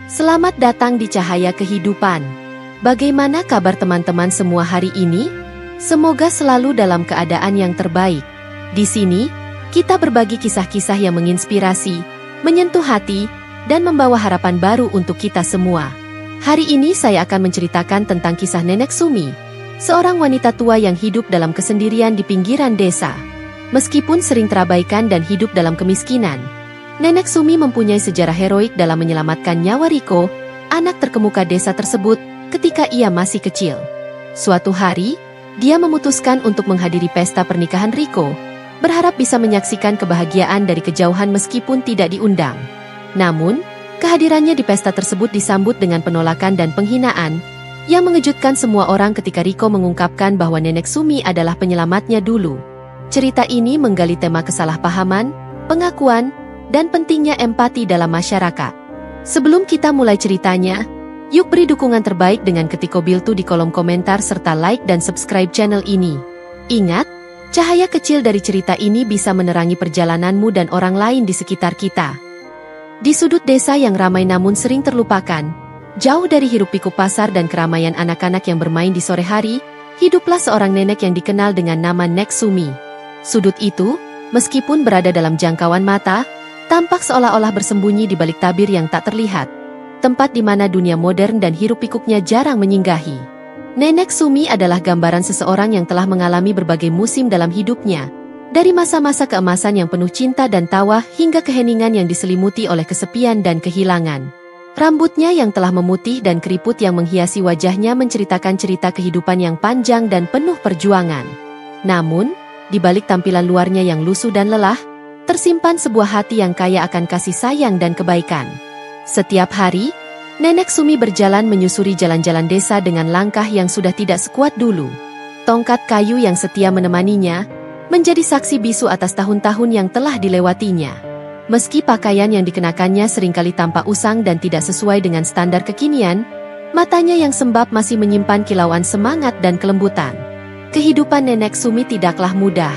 Selamat datang di Cahaya Kehidupan. Bagaimana kabar teman-teman semua hari ini? Semoga selalu dalam keadaan yang terbaik. Di sini, kita berbagi kisah-kisah yang menginspirasi, menyentuh hati, dan membawa harapan baru untuk kita semua. Hari ini saya akan menceritakan tentang kisah Nenek Sumi, seorang wanita tua yang hidup dalam kesendirian di pinggiran desa. Meskipun sering terabaikan dan hidup dalam kemiskinan, Nenek Sumi mempunyai sejarah heroik dalam menyelamatkan nyawa Riko, anak terkemuka desa tersebut, ketika ia masih kecil. Suatu hari, dia memutuskan untuk menghadiri pesta pernikahan Riko, berharap bisa menyaksikan kebahagiaan dari kejauhan meskipun tidak diundang. Namun, kehadirannya di pesta tersebut disambut dengan penolakan dan penghinaan, yang mengejutkan semua orang ketika Riko mengungkapkan bahwa Nenek Sumi adalah penyelamatnya dulu. Cerita ini menggali tema kesalahpahaman, pengakuan, dan pentingnya empati dalam masyarakat. Sebelum kita mulai ceritanya, yuk beri dukungan terbaik dengan ketik Kobiltu di kolom komentar serta like dan subscribe channel ini. Ingat, cahaya kecil dari cerita ini bisa menerangi perjalananmu dan orang lain di sekitar kita. Di sudut desa yang ramai namun sering terlupakan, jauh dari hiruk-pikuk pasar dan keramaian anak-anak yang bermain di sore hari, hiduplah seorang nenek yang dikenal dengan nama Nek Sumi. Sudut itu, meskipun berada dalam jangkauan mata, tampak seolah-olah bersembunyi di balik tabir yang tak terlihat, tempat di mana dunia modern dan hiruk-pikuknya jarang menyinggahi. Nenek Sumi adalah gambaran seseorang yang telah mengalami berbagai musim dalam hidupnya, dari masa-masa keemasan yang penuh cinta dan tawa hingga keheningan yang diselimuti oleh kesepian dan kehilangan. Rambutnya yang telah memutih dan keriput yang menghiasi wajahnya menceritakan cerita kehidupan yang panjang dan penuh perjuangan. Namun, di balik tampilan luarnya yang lusuh dan lelah, tersimpan sebuah hati yang kaya akan kasih sayang dan kebaikan. Setiap hari, Nenek Sumi berjalan menyusuri jalan-jalan desa dengan langkah yang sudah tidak sekuat dulu. Tongkat kayu yang setia menemaninya, menjadi saksi bisu atas tahun-tahun yang telah dilewatinya. Meski pakaian yang dikenakannya seringkali tampak usang dan tidak sesuai dengan standar kekinian, matanya yang sembab masih menyimpan kilauan semangat dan kelembutan. Kehidupan Nenek Sumi tidaklah mudah.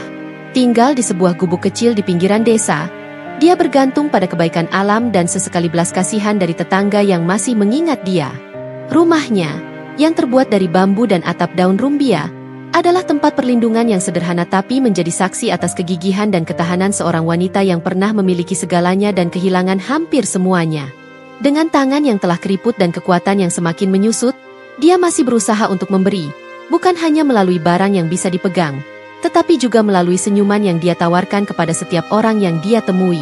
Tinggal di sebuah gubuk kecil di pinggiran desa, dia bergantung pada kebaikan alam dan sesekali belas kasihan dari tetangga yang masih mengingat dia. Rumahnya, yang terbuat dari bambu dan atap daun rumbia, adalah tempat perlindungan yang sederhana tapi menjadi saksi atas kegigihan dan ketahanan seorang wanita yang pernah memiliki segalanya dan kehilangan hampir semuanya. Dengan tangan yang telah keriput dan kekuatan yang semakin menyusut, dia masih berusaha untuk memberi, bukan hanya melalui barang yang bisa dipegang, tetapi juga melalui senyuman yang dia tawarkan kepada setiap orang yang dia temui.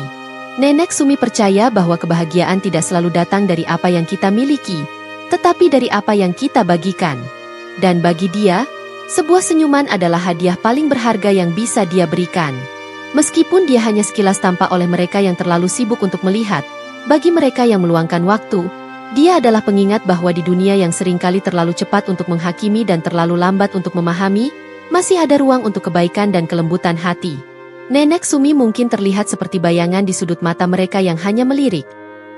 Nenek Sumi percaya bahwa kebahagiaan tidak selalu datang dari apa yang kita miliki, tetapi dari apa yang kita bagikan. Dan bagi dia, sebuah senyuman adalah hadiah paling berharga yang bisa dia berikan. Meskipun dia hanya sekilas tampak oleh mereka yang terlalu sibuk untuk melihat, bagi mereka yang meluangkan waktu, dia adalah pengingat bahwa di dunia yang seringkali terlalu cepat untuk menghakimi dan terlalu lambat untuk memahami, masih ada ruang untuk kebaikan dan kelembutan hati. Nenek Sumi mungkin terlihat seperti bayangan di sudut mata mereka yang hanya melirik.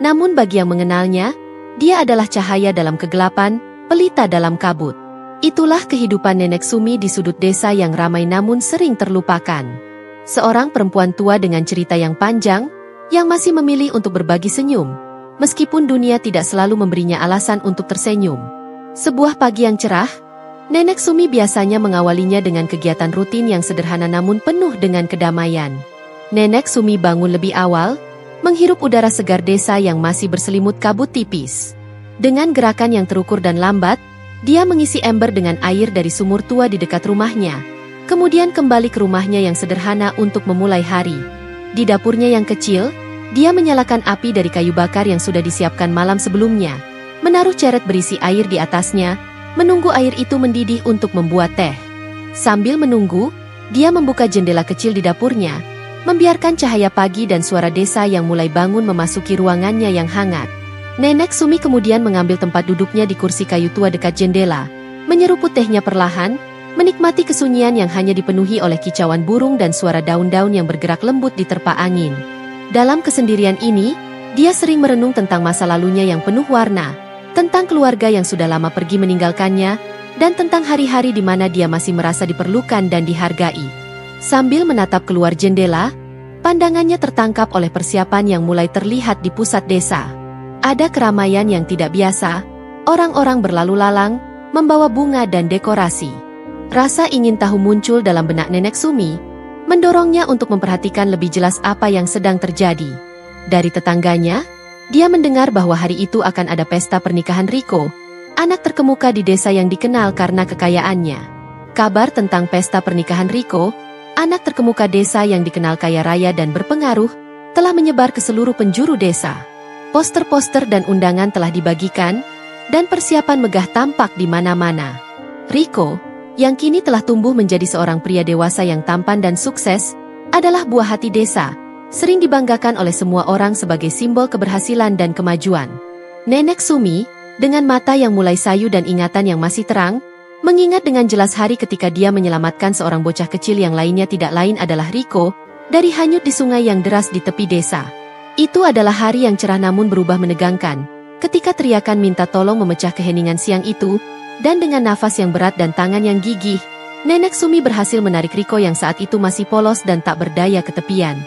Namun bagi yang mengenalnya, dia adalah cahaya dalam kegelapan, pelita dalam kabut. Itulah kehidupan Nenek Sumi di sudut desa yang ramai namun sering terlupakan. Seorang perempuan tua dengan cerita yang panjang, yang masih memilih untuk berbagi senyum, meskipun dunia tidak selalu memberinya alasan untuk tersenyum. Sebuah pagi yang cerah, Nenek Sumi biasanya mengawalinya dengan kegiatan rutin yang sederhana namun penuh dengan kedamaian. Nenek Sumi bangun lebih awal, menghirup udara segar desa yang masih berselimut kabut tipis. Dengan gerakan yang terukur dan lambat, dia mengisi ember dengan air dari sumur tua di dekat rumahnya, kemudian kembali ke rumahnya yang sederhana untuk memulai hari. Di dapurnya yang kecil, dia menyalakan api dari kayu bakar yang sudah disiapkan malam sebelumnya, menaruh ceret berisi air di atasnya, menunggu air itu mendidih untuk membuat teh. Sambil menunggu, dia membuka jendela kecil di dapurnya, membiarkan cahaya pagi dan suara desa yang mulai bangun memasuki ruangannya yang hangat. Nenek Sumi kemudian mengambil tempat duduknya di kursi kayu tua dekat jendela, menyeruput tehnya perlahan, menikmati kesunyian yang hanya dipenuhi oleh kicauan burung dan suara daun-daun yang bergerak lembut diterpa angin. Dalam kesendirian ini, dia sering merenung tentang masa lalunya yang penuh warna, tentang keluarga yang sudah lama pergi meninggalkannya, dan tentang hari-hari di mana dia masih merasa diperlukan dan dihargai. Sambil menatap keluar jendela, pandangannya tertangkap oleh persiapan yang mulai terlihat di pusat desa. Ada keramaian yang tidak biasa, orang-orang berlalu lalang, membawa bunga dan dekorasi. Rasa ingin tahu muncul dalam benak Nenek Sumi, mendorongnya untuk memperhatikan lebih jelas apa yang sedang terjadi. Dari tetangganya, dia mendengar bahwa hari itu akan ada pesta pernikahan Riko, anak terkemuka di desa yang dikenal karena kekayaannya. Kabar tentang pesta pernikahan Riko, anak terkemuka desa yang dikenal kaya raya dan berpengaruh, telah menyebar ke seluruh penjuru desa. Poster-poster dan undangan telah dibagikan, dan persiapan megah tampak di mana-mana. Riko, yang kini telah tumbuh menjadi seorang pria dewasa yang tampan dan sukses, adalah buah hati desa, sering dibanggakan oleh semua orang sebagai simbol keberhasilan dan kemajuan. Nenek Sumi, dengan mata yang mulai sayu dan ingatan yang masih terang, mengingat dengan jelas hari ketika dia menyelamatkan seorang bocah kecil yang lainnya tidak lain adalah Riko, dari hanyut di sungai yang deras di tepi desa. Itu adalah hari yang cerah namun berubah menegangkan, ketika teriakan minta tolong memecah keheningan siang itu, dan dengan nafas yang berat dan tangan yang gigih, Nenek Sumi berhasil menarik Riko yang saat itu masih polos dan tak berdaya ke tepian.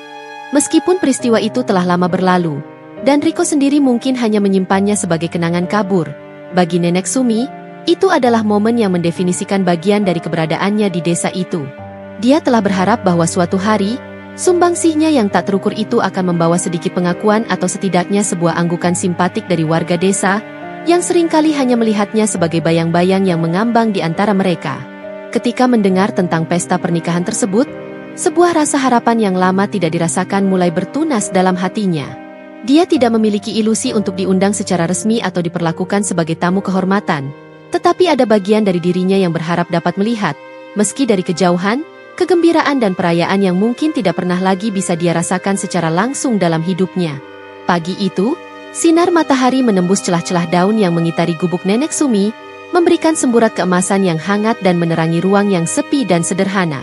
Meskipun peristiwa itu telah lama berlalu, dan Riko sendiri mungkin hanya menyimpannya sebagai kenangan kabur, bagi Nenek Sumi, itu adalah momen yang mendefinisikan bagian dari keberadaannya di desa itu. Dia telah berharap bahwa suatu hari, sumbangsihnya yang tak terukur itu akan membawa sedikit pengakuan atau setidaknya sebuah anggukan simpatik dari warga desa, yang seringkali hanya melihatnya sebagai bayang-bayang yang mengambang di antara mereka. Ketika mendengar tentang pesta pernikahan tersebut, sebuah rasa harapan yang lama tidak dirasakan mulai bertunas dalam hatinya. Dia tidak memiliki ilusi untuk diundang secara resmi atau diperlakukan sebagai tamu kehormatan, tetapi ada bagian dari dirinya yang berharap dapat melihat, meski dari kejauhan, kegembiraan dan perayaan yang mungkin tidak pernah lagi bisa dia rasakan secara langsung dalam hidupnya. Pagi itu, sinar matahari menembus celah-celah daun yang mengitari gubuk Nenek Sumi, memberikan semburat keemasan yang hangat dan menerangi ruang yang sepi dan sederhana.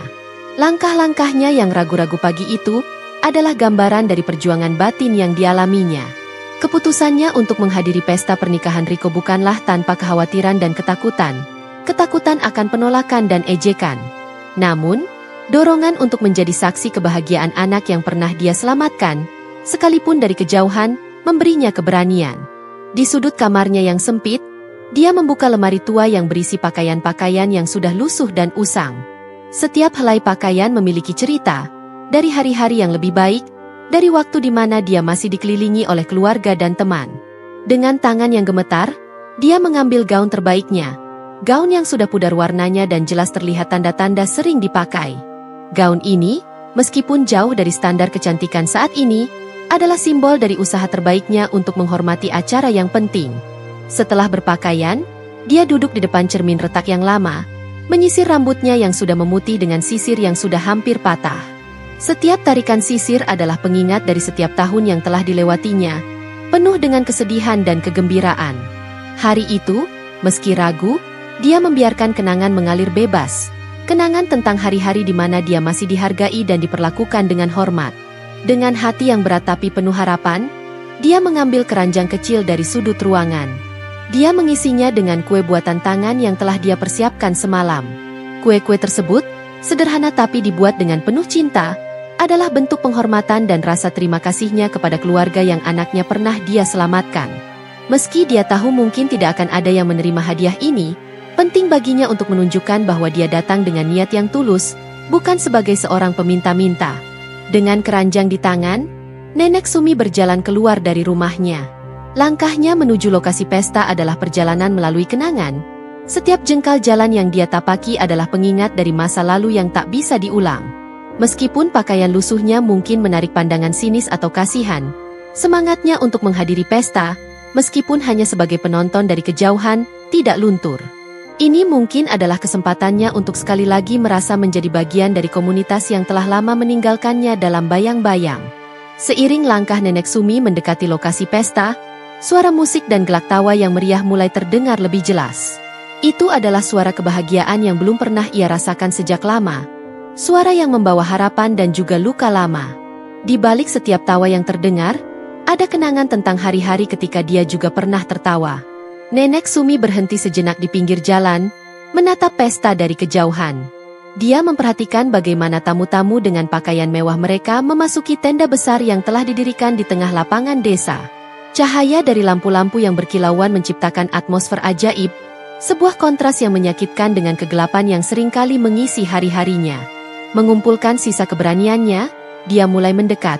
Langkah-langkahnya yang ragu-ragu pagi itu adalah gambaran dari perjuangan batin yang dialaminya. Keputusannya untuk menghadiri pesta pernikahan Riko bukanlah tanpa kekhawatiran dan ketakutan. Ketakutan akan penolakan dan ejekan. Namun, dorongan untuk menjadi saksi kebahagiaan anak yang pernah dia selamatkan, sekalipun dari kejauhan, memberinya keberanian. Di sudut kamarnya yang sempit, dia membuka lemari tua yang berisi pakaian-pakaian yang sudah lusuh dan usang. Setiap helai pakaian memiliki cerita, dari hari-hari yang lebih baik, dari waktu di mana dia masih dikelilingi oleh keluarga dan teman. Dengan tangan yang gemetar, dia mengambil gaun terbaiknya, gaun yang sudah pudar warnanya dan jelas terlihat tanda-tanda sering dipakai. Gaun ini, meskipun jauh dari standar kecantikan saat ini, adalah simbol dari usaha terbaiknya untuk menghormati acara yang penting. Setelah berpakaian, dia duduk di depan cermin retak yang lama, menyisir rambutnya yang sudah memutih dengan sisir yang sudah hampir patah. Setiap tarikan sisir adalah pengingat dari setiap tahun yang telah dilewatinya, penuh dengan kesedihan dan kegembiraan. Hari itu, meski ragu, dia membiarkan kenangan mengalir bebas, kenangan tentang hari-hari di mana dia masih dihargai dan diperlakukan dengan hormat. Dengan hati yang berat tapi penuh harapan, dia mengambil keranjang kecil dari sudut ruangan. Dia mengisinya dengan kue buatan tangan yang telah dia persiapkan semalam. Kue-kue tersebut, sederhana tapi dibuat dengan penuh cinta, adalah bentuk penghormatan dan rasa terima kasihnya kepada keluarga yang anaknya pernah dia selamatkan. Meski dia tahu mungkin tidak akan ada yang menerima hadiah ini, penting baginya untuk menunjukkan bahwa dia datang dengan niat yang tulus, bukan sebagai seorang peminta-minta. Dengan keranjang di tangan, Nenek Sumi berjalan keluar dari rumahnya. Langkahnya menuju lokasi pesta adalah perjalanan melalui kenangan. Setiap jengkal jalan yang dia tapaki adalah pengingat dari masa lalu yang tak bisa diulang. Meskipun pakaian lusuhnya mungkin menarik pandangan sinis atau kasihan, semangatnya untuk menghadiri pesta, meskipun hanya sebagai penonton dari kejauhan, tidak luntur. Ini mungkin adalah kesempatannya untuk sekali lagi merasa menjadi bagian dari komunitas yang telah lama meninggalkannya dalam bayang-bayang. Seiring langkah Nenek Sumi mendekati lokasi pesta, suara musik dan gelak tawa yang meriah mulai terdengar lebih jelas. Itu adalah suara kebahagiaan yang belum pernah ia rasakan sejak lama. Suara yang membawa harapan dan juga luka lama. Di balik setiap tawa yang terdengar, ada kenangan tentang hari-hari ketika dia juga pernah tertawa. Nenek Sumi berhenti sejenak di pinggir jalan, menatap pesta dari kejauhan. Dia memperhatikan bagaimana tamu-tamu dengan pakaian mewah mereka memasuki tenda besar yang telah didirikan di tengah lapangan desa. Cahaya dari lampu-lampu yang berkilauan menciptakan atmosfer ajaib, sebuah kontras yang menyakitkan dengan kegelapan yang seringkali mengisi hari-harinya. Mengumpulkan sisa keberaniannya, dia mulai mendekat,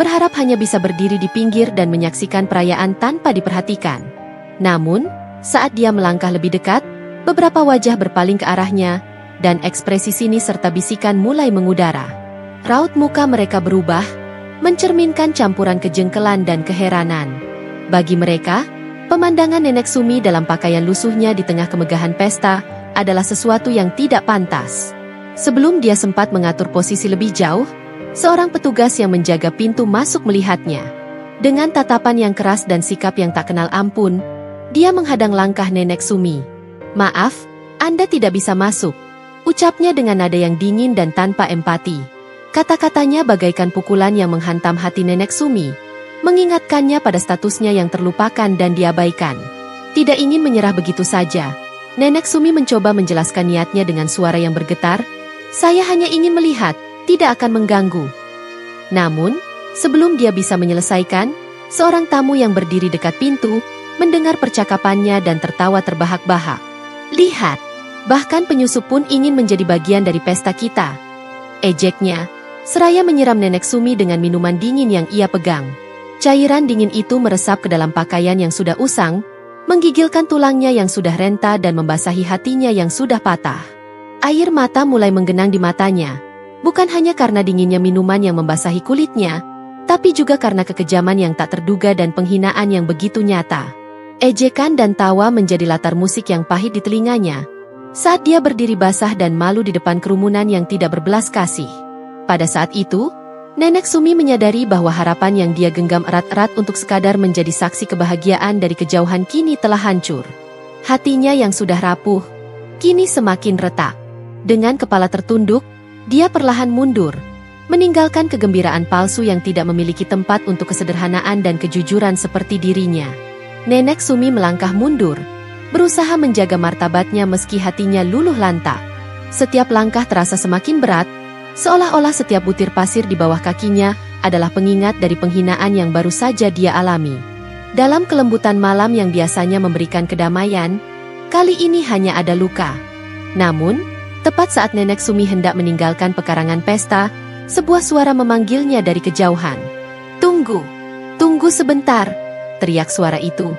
berharap hanya bisa berdiri di pinggir dan menyaksikan perayaan tanpa diperhatikan. Namun, saat dia melangkah lebih dekat, beberapa wajah berpaling ke arahnya, dan ekspresi sinis serta bisikan mulai mengudara. Raut muka mereka berubah, mencerminkan campuran kejengkelan dan keheranan. Bagi mereka, pemandangan Nenek Sumi dalam pakaian lusuhnya di tengah kemegahan pesta adalah sesuatu yang tidak pantas. Sebelum dia sempat mengatur posisi lebih jauh, seorang petugas yang menjaga pintu masuk melihatnya. Dengan tatapan yang keras dan sikap yang tak kenal ampun, dia menghadang langkah Nenek Sumi. "Maaf, Anda tidak bisa masuk," ucapnya dengan nada yang dingin dan tanpa empati. Kata-katanya bagaikan pukulan yang menghantam hati Nenek Sumi, mengingatkannya pada statusnya yang terlupakan dan diabaikan. Tidak ingin menyerah begitu saja, Nenek Sumi mencoba menjelaskan niatnya dengan suara yang bergetar, "Saya hanya ingin melihat, tidak akan mengganggu." Namun, sebelum dia bisa menyelesaikan, seorang tamu yang berdiri dekat pintu, mendengar percakapannya dan tertawa terbahak-bahak. "Lihat, bahkan penyusup pun ingin menjadi bagian dari pesta kita," ejeknya, seraya menyiram Nenek Sumi dengan minuman dingin yang ia pegang. Cairan dingin itu meresap ke dalam pakaian yang sudah usang, menggigilkan tulangnya yang sudah renta dan membasahi hatinya yang sudah patah. Air mata mulai menggenang di matanya, bukan hanya karena dinginnya minuman yang membasahi kulitnya, tapi juga karena kekejaman yang tak terduga dan penghinaan yang begitu nyata. Ejekan dan tawa menjadi latar musik yang pahit di telinganya, saat dia berdiri basah dan malu di depan kerumunan yang tidak berbelas kasih. Pada saat itu, Nenek Sumi menyadari bahwa harapan yang dia genggam erat-erat untuk sekadar menjadi saksi kebahagiaan dari kejauhan kini telah hancur. Hatinya yang sudah rapuh, kini semakin retak. Dengan kepala tertunduk, dia perlahan mundur, meninggalkan kegembiraan palsu yang tidak memiliki tempat untuk kesederhanaan dan kejujuran seperti dirinya. Nenek Sumi melangkah mundur, berusaha menjaga martabatnya meski hatinya luluh lantak. Setiap langkah terasa semakin berat, seolah-olah setiap butir pasir di bawah kakinya adalah pengingat dari penghinaan yang baru saja dia alami. Dalam kelembutan malam yang biasanya memberikan kedamaian, kali ini hanya ada luka. Namun, tepat saat Nenek Sumi hendak meninggalkan pekarangan pesta, sebuah suara memanggilnya dari kejauhan. "Tunggu, tunggu sebentar," teriak suara itu.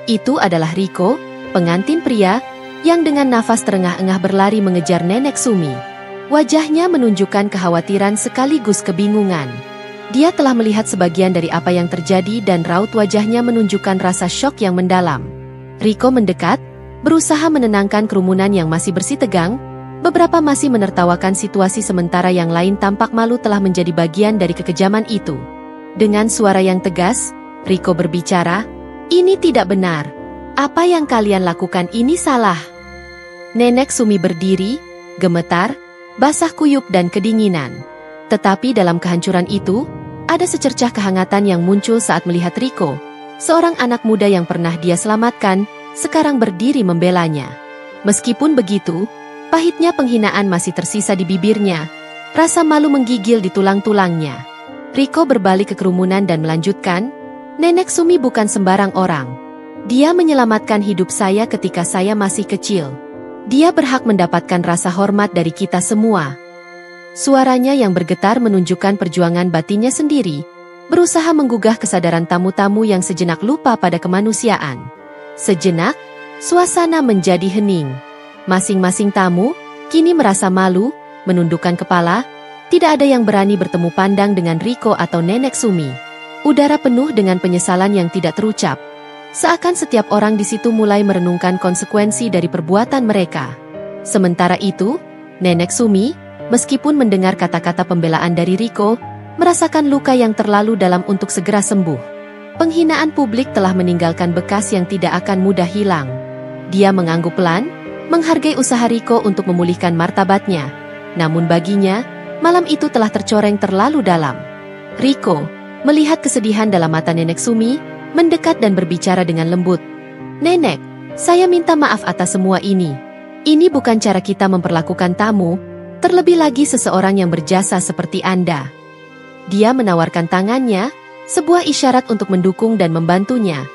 Itu adalah Riko, pengantin pria, yang dengan nafas terengah-engah berlari mengejar Nenek Sumi. Wajahnya menunjukkan kekhawatiran sekaligus kebingungan. Dia telah melihat sebagian dari apa yang terjadi dan raut wajahnya menunjukkan rasa syok yang mendalam. Riko mendekat, berusaha menenangkan kerumunan yang masih bersih tegang. Beberapa masih menertawakan situasi sementara yang lain tampak malu telah menjadi bagian dari kekejaman itu. Dengan suara yang tegas, Riko berbicara, "Ini tidak benar. Apa yang kalian lakukan ini salah." Nenek Sumi berdiri, gemetar, basah kuyup dan kedinginan. Tetapi dalam kehancuran itu, ada secercah kehangatan yang muncul saat melihat Riko, seorang anak muda yang pernah dia selamatkan, sekarang berdiri membelanya. Meskipun begitu, pahitnya penghinaan masih tersisa di bibirnya, rasa malu menggigil di tulang-tulangnya. Riko berbalik ke kerumunan dan melanjutkan, "Nenek Sumi bukan sembarang orang. Dia menyelamatkan hidup saya ketika saya masih kecil. Dia berhak mendapatkan rasa hormat dari kita semua." Suaranya yang bergetar menunjukkan perjuangan batinnya sendiri, berusaha menggugah kesadaran tamu-tamu yang sejenak lupa pada kemanusiaan. Sejenak, suasana menjadi hening. Masing-masing tamu kini merasa malu, menundukkan kepala, tidak ada yang berani bertemu pandang dengan Riko atau Nenek Sumi. Udara penuh dengan penyesalan yang tidak terucap. Seakan setiap orang di situ mulai merenungkan konsekuensi dari perbuatan mereka. Sementara itu, Nenek Sumi, meskipun mendengar kata-kata pembelaan dari Riko, merasakan luka yang terlalu dalam untuk segera sembuh. Penghinaan publik telah meninggalkan bekas yang tidak akan mudah hilang. Dia mengangguk pelan, menghargai usaha Riko untuk memulihkan martabatnya. Namun baginya, malam itu telah tercoreng terlalu dalam. Riko, melihat kesedihan dalam mata Nenek Sumi, mendekat dan berbicara dengan lembut. "Nenek, saya minta maaf atas semua ini. Ini bukan cara kita memperlakukan tamu, terlebih lagi seseorang yang berjasa seperti Anda." Dia menawarkan tangannya, sebuah isyarat untuk mendukung dan membantunya.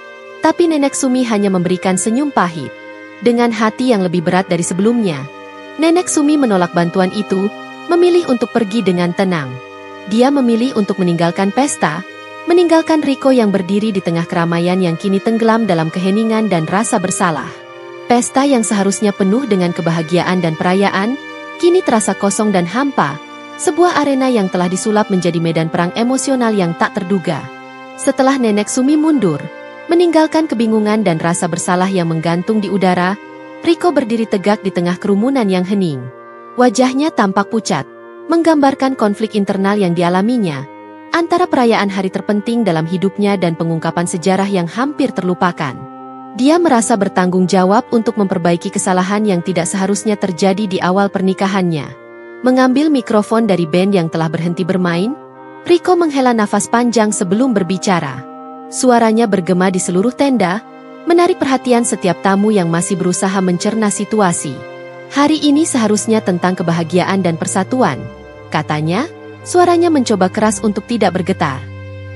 Tapi Nenek Sumi hanya memberikan senyum pahit. Dengan hati yang lebih berat dari sebelumnya, Nenek Sumi menolak bantuan itu, memilih untuk pergi dengan tenang. Dia memilih untuk meninggalkan pesta, meninggalkan Riko yang berdiri di tengah keramaian yang kini tenggelam dalam keheningan dan rasa bersalah. Pesta yang seharusnya penuh dengan kebahagiaan dan perayaan, kini terasa kosong dan hampa, sebuah arena yang telah disulap menjadi medan perang emosional yang tak terduga. Setelah Nenek Sumi mundur, meninggalkan kebingungan dan rasa bersalah yang menggantung di udara, Riko berdiri tegak di tengah kerumunan yang hening. Wajahnya tampak pucat, menggambarkan konflik internal yang dialaminya, antara perayaan hari terpenting dalam hidupnya dan pengungkapan sejarah yang hampir terlupakan. Dia merasa bertanggung jawab untuk memperbaiki kesalahan yang tidak seharusnya terjadi di awal pernikahannya. Mengambil mikrofon dari band yang telah berhenti bermain, Riko menghela nafas panjang sebelum berbicara. Suaranya bergema di seluruh tenda, menarik perhatian setiap tamu yang masih berusaha mencerna situasi. Hari ini seharusnya tentang kebahagiaan dan persatuan, katanya. Suaranya mencoba keras untuk tidak bergetar.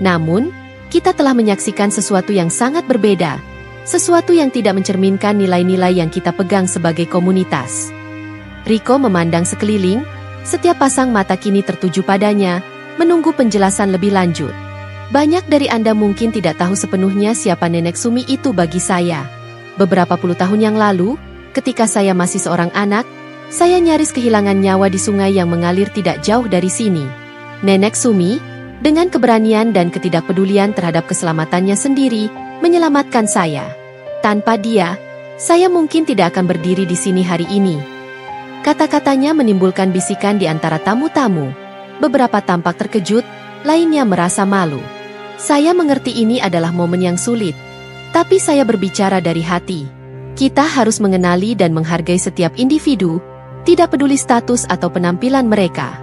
Namun, kita telah menyaksikan sesuatu yang sangat berbeda. Sesuatu yang tidak mencerminkan nilai-nilai yang kita pegang sebagai komunitas. Riko memandang sekeliling, setiap pasang mata kini tertuju padanya, menunggu penjelasan lebih lanjut. Banyak dari Anda mungkin tidak tahu sepenuhnya siapa Nenek Sumi itu bagi saya. Beberapa puluh tahun yang lalu, ketika saya masih seorang anak, saya nyaris kehilangan nyawa di sungai yang mengalir tidak jauh dari sini. Nenek Sumi, dengan keberanian dan ketidakpedulian terhadap keselamatannya sendiri, menyelamatkan saya. Tanpa dia, saya mungkin tidak akan berdiri di sini hari ini. Kata-katanya menimbulkan bisikan di antara tamu-tamu. Beberapa tampak terkejut, lainnya merasa malu. Saya mengerti ini adalah momen yang sulit, tapi saya berbicara dari hati. Kita harus mengenali dan menghargai setiap individu, tidak peduli status atau penampilan mereka.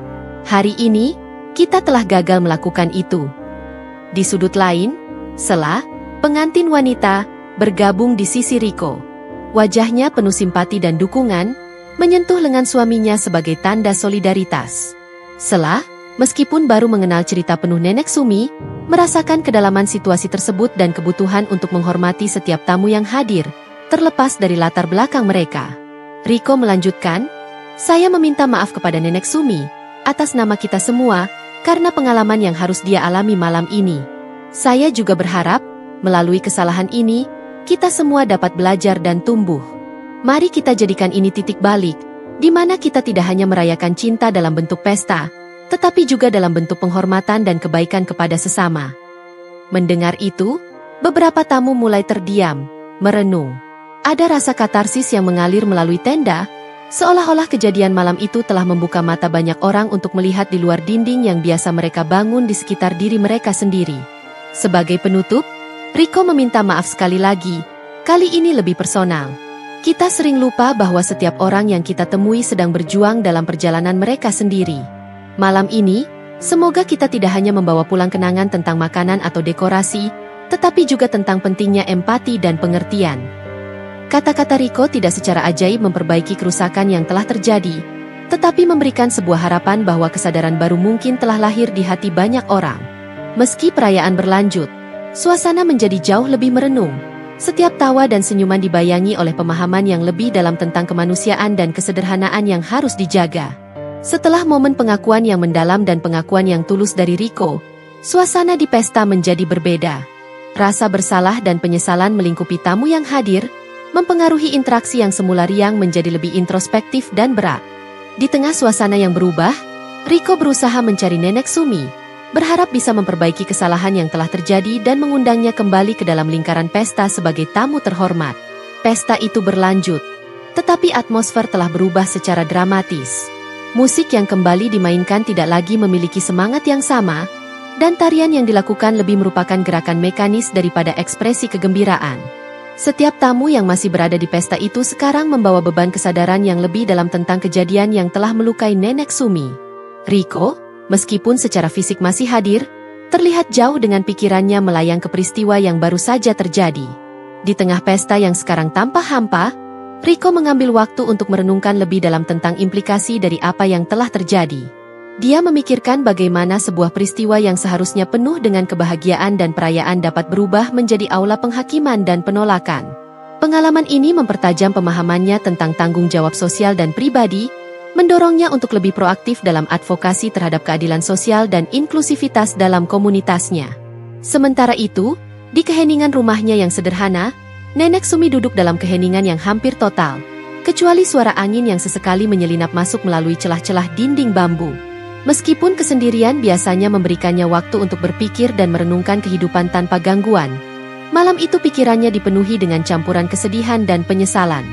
Hari ini, kita telah gagal melakukan itu. Di sudut lain, Sela, pengantin wanita, bergabung di sisi Riko. Wajahnya penuh simpati dan dukungan, menyentuh lengan suaminya sebagai tanda solidaritas. Sela, meskipun baru mengenal cerita penuh Nenek Sumi, merasakan kedalaman situasi tersebut dan kebutuhan untuk menghormati setiap tamu yang hadir, terlepas dari latar belakang mereka. Riko melanjutkan, saya meminta maaf kepada Nenek Sumi, atas nama kita semua, karena pengalaman yang harus dia alami malam ini. Saya juga berharap, melalui kesalahan ini, kita semua dapat belajar dan tumbuh. Mari kita jadikan ini titik balik, di mana kita tidak hanya merayakan cinta dalam bentuk pesta, tetapi juga dalam bentuk penghormatan dan kebaikan kepada sesama. Mendengar itu, beberapa tamu mulai terdiam, merenung. Ada rasa katarsis yang mengalir melalui tenda, seolah-olah kejadian malam itu telah membuka mata banyak orang untuk melihat di luar dinding yang biasa mereka bangun di sekitar diri mereka sendiri. Sebagai penutup, Riko meminta maaf sekali lagi, kali ini lebih personal. Kita sering lupa bahwa setiap orang yang kita temui sedang berjuang dalam perjalanan mereka sendiri. Malam ini, semoga kita tidak hanya membawa pulang kenangan tentang makanan atau dekorasi, tetapi juga tentang pentingnya empati dan pengertian. Kata-kata Riko tidak secara ajaib memperbaiki kerusakan yang telah terjadi, tetapi memberikan sebuah harapan bahwa kesadaran baru mungkin telah lahir di hati banyak orang. Meski perayaan berlanjut, suasana menjadi jauh lebih merenung. Setiap tawa dan senyuman dibayangi oleh pemahaman yang lebih dalam tentang kemanusiaan dan kesederhanaan yang harus dijaga. Setelah momen pengakuan yang mendalam dan pengakuan yang tulus dari Riko, suasana di pesta menjadi berbeda. Rasa bersalah dan penyesalan melingkupi tamu yang hadir, mempengaruhi interaksi yang semula riang menjadi lebih introspektif dan berat. Di tengah suasana yang berubah, Riko berusaha mencari Nenek Sumi, berharap bisa memperbaiki kesalahan yang telah terjadi dan mengundangnya kembali ke dalam lingkaran pesta sebagai tamu terhormat. Pesta itu berlanjut, tetapi atmosfer telah berubah secara dramatis. Musik yang kembali dimainkan tidak lagi memiliki semangat yang sama, dan tarian yang dilakukan lebih merupakan gerakan mekanis daripada ekspresi kegembiraan. Setiap tamu yang masih berada di pesta itu sekarang membawa beban kesadaran yang lebih dalam tentang kejadian yang telah melukai Nenek Sumi. Riko, meskipun secara fisik masih hadir, terlihat jauh dengan pikirannya melayang ke peristiwa yang baru saja terjadi. Di tengah pesta yang sekarang tampak hampa, Riko mengambil waktu untuk merenungkan lebih dalam tentang implikasi dari apa yang telah terjadi. Dia memikirkan bagaimana sebuah peristiwa yang seharusnya penuh dengan kebahagiaan dan perayaan dapat berubah menjadi aula penghakiman dan penolakan. Pengalaman ini mempertajam pemahamannya tentang tanggung jawab sosial dan pribadi, mendorongnya untuk lebih proaktif dalam advokasi terhadap keadilan sosial dan inklusivitas dalam komunitasnya. Sementara itu, di keheningan rumahnya yang sederhana, Nenek Sumi duduk dalam keheningan yang hampir total, kecuali suara angin yang sesekali menyelinap masuk melalui celah-celah dinding bambu. Meskipun kesendirian biasanya memberikannya waktu untuk berpikir dan merenungkan kehidupan tanpa gangguan, malam itu pikirannya dipenuhi dengan campuran kesedihan dan penyesalan.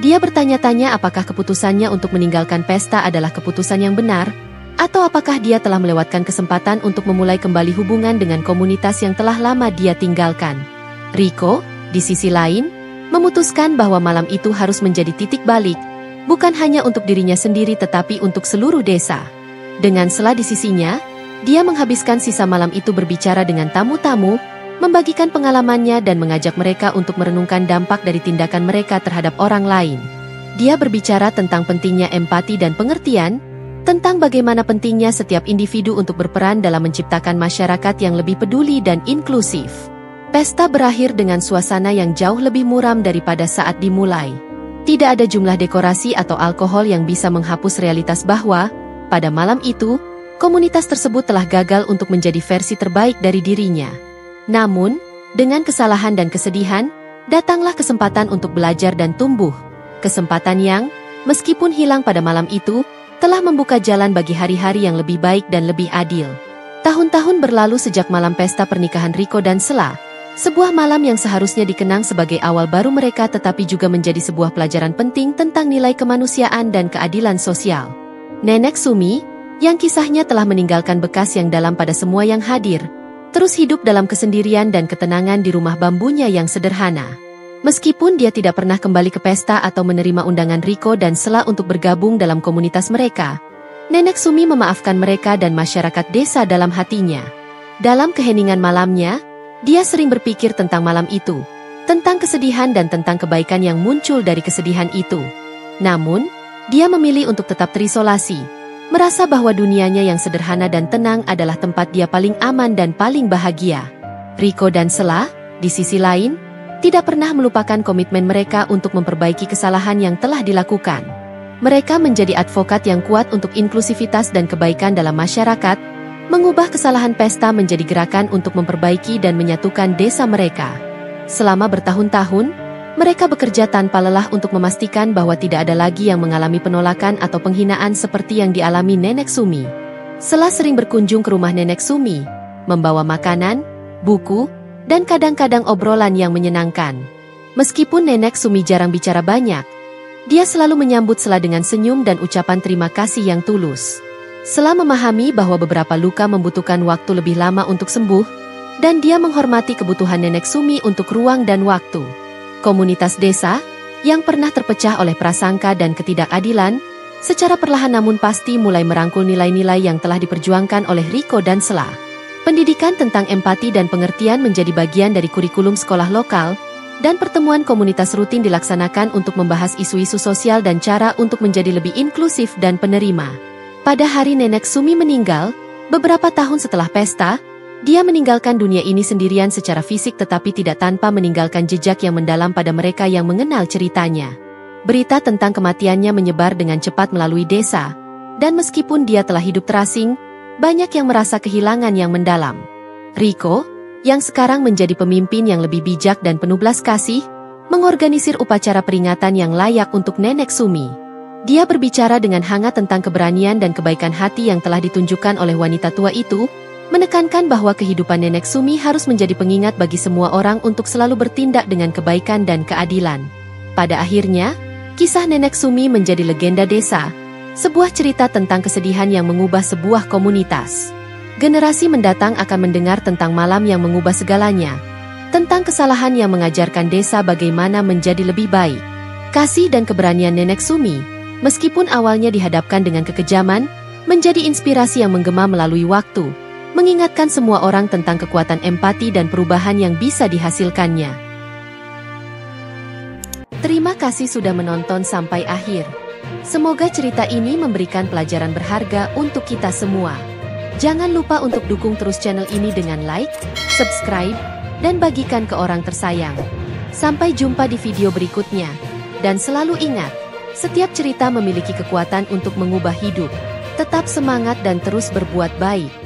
Dia bertanya-tanya apakah keputusannya untuk meninggalkan pesta adalah keputusan yang benar, atau apakah dia telah melewatkan kesempatan untuk memulai kembali hubungan dengan komunitas yang telah lama dia tinggalkan. Rico, di sisi lain, memutuskan bahwa malam itu harus menjadi titik balik, bukan hanya untuk dirinya sendiri tetapi untuk seluruh desa. Dengan sela di sisinya, dia menghabiskan sisa malam itu berbicara dengan tamu-tamu, membagikan pengalamannya dan mengajak mereka untuk merenungkan dampak dari tindakan mereka terhadap orang lain. Dia berbicara tentang pentingnya empati dan pengertian, tentang bagaimana pentingnya setiap individu untuk berperan dalam menciptakan masyarakat yang lebih peduli dan inklusif. Pesta berakhir dengan suasana yang jauh lebih muram daripada saat dimulai. Tidak ada jumlah dekorasi atau alkohol yang bisa menghapus realitas bahwa pada malam itu, komunitas tersebut telah gagal untuk menjadi versi terbaik dari dirinya. Namun, dengan kesalahan dan kesedihan, datanglah kesempatan untuk belajar dan tumbuh. Kesempatan yang, meskipun hilang pada malam itu, telah membuka jalan bagi hari-hari yang lebih baik dan lebih adil. Tahun-tahun berlalu sejak malam pesta pernikahan Rico dan Sela, sebuah malam yang seharusnya dikenang sebagai awal baru mereka tetapi juga menjadi sebuah pelajaran penting tentang nilai kemanusiaan dan keadilan sosial. Nenek Sumi, yang kisahnya telah meninggalkan bekas yang dalam pada semua yang hadir, terus hidup dalam kesendirian dan ketenangan di rumah bambunya yang sederhana. Meskipun dia tidak pernah kembali ke pesta atau menerima undangan Rico dan Sela untuk bergabung dalam komunitas mereka, Nenek Sumi memaafkan mereka dan masyarakat desa dalam hatinya. Dalam keheningan malamnya, dia sering berpikir tentang malam itu, tentang kesedihan dan tentang kebaikan yang muncul dari kesedihan itu. Namun, dia memilih untuk tetap terisolasi, merasa bahwa dunianya yang sederhana dan tenang adalah tempat dia paling aman dan paling bahagia. Rico dan Sela, di sisi lain, tidak pernah melupakan komitmen mereka untuk memperbaiki kesalahan yang telah dilakukan. Mereka menjadi advokat yang kuat untuk inklusivitas dan kebaikan dalam masyarakat, mengubah kesalahan pesta menjadi gerakan untuk memperbaiki dan menyatukan desa mereka. Selama bertahun-tahun, mereka bekerja tanpa lelah untuk memastikan bahwa tidak ada lagi yang mengalami penolakan atau penghinaan seperti yang dialami Nenek Sumi. Sela sering berkunjung ke rumah Nenek Sumi, membawa makanan, buku, dan kadang-kadang obrolan yang menyenangkan. Meskipun Nenek Sumi jarang bicara banyak, dia selalu menyambut Sela dengan senyum dan ucapan terima kasih yang tulus. Sela memahami bahwa beberapa luka membutuhkan waktu lebih lama untuk sembuh, dan dia menghormati kebutuhan Nenek Sumi untuk ruang dan waktu. Komunitas desa, yang pernah terpecah oleh prasangka dan ketidakadilan, secara perlahan namun pasti mulai merangkul nilai-nilai yang telah diperjuangkan oleh Rico dan Sela. Pendidikan tentang empati dan pengertian menjadi bagian dari kurikulum sekolah lokal, dan pertemuan komunitas rutin dilaksanakan untuk membahas isu-isu sosial dan cara untuk menjadi lebih inklusif dan penerima. Pada hari Nenek Sumi meninggal, beberapa tahun setelah pesta, dia meninggalkan dunia ini sendirian secara fisik tetapi tidak tanpa meninggalkan jejak yang mendalam pada mereka yang mengenal ceritanya. Berita tentang kematiannya menyebar dengan cepat melalui desa, dan meskipun dia telah hidup terasing, banyak yang merasa kehilangan yang mendalam. Rico, yang sekarang menjadi pemimpin yang lebih bijak dan penuh belas kasih, mengorganisir upacara peringatan yang layak untuk Nenek Sumi. Dia berbicara dengan hangat tentang keberanian dan kebaikan hati yang telah ditunjukkan oleh wanita tua itu, menekankan bahwa kehidupan Nenek Sumi harus menjadi pengingat bagi semua orang untuk selalu bertindak dengan kebaikan dan keadilan. Pada akhirnya, kisah Nenek Sumi menjadi legenda desa, sebuah cerita tentang kesedihan yang mengubah sebuah komunitas. Generasi mendatang akan mendengar tentang malam yang mengubah segalanya, tentang kesalahan yang mengajarkan desa bagaimana menjadi lebih baik. Kasih dan keberanian Nenek Sumi, meskipun awalnya dihadapkan dengan kekejaman, menjadi inspirasi yang menggema melalui waktu, mengingatkan semua orang tentang kekuatan empati dan perubahan yang bisa dihasilkannya. Terima kasih sudah menonton sampai akhir. Semoga cerita ini memberikan pelajaran berharga untuk kita semua. Jangan lupa untuk dukung terus channel ini dengan like, subscribe, dan bagikan ke orang tersayang. Sampai jumpa di video berikutnya. Dan selalu ingat, setiap cerita memiliki kekuatan untuk mengubah hidup. Tetap semangat dan terus berbuat baik.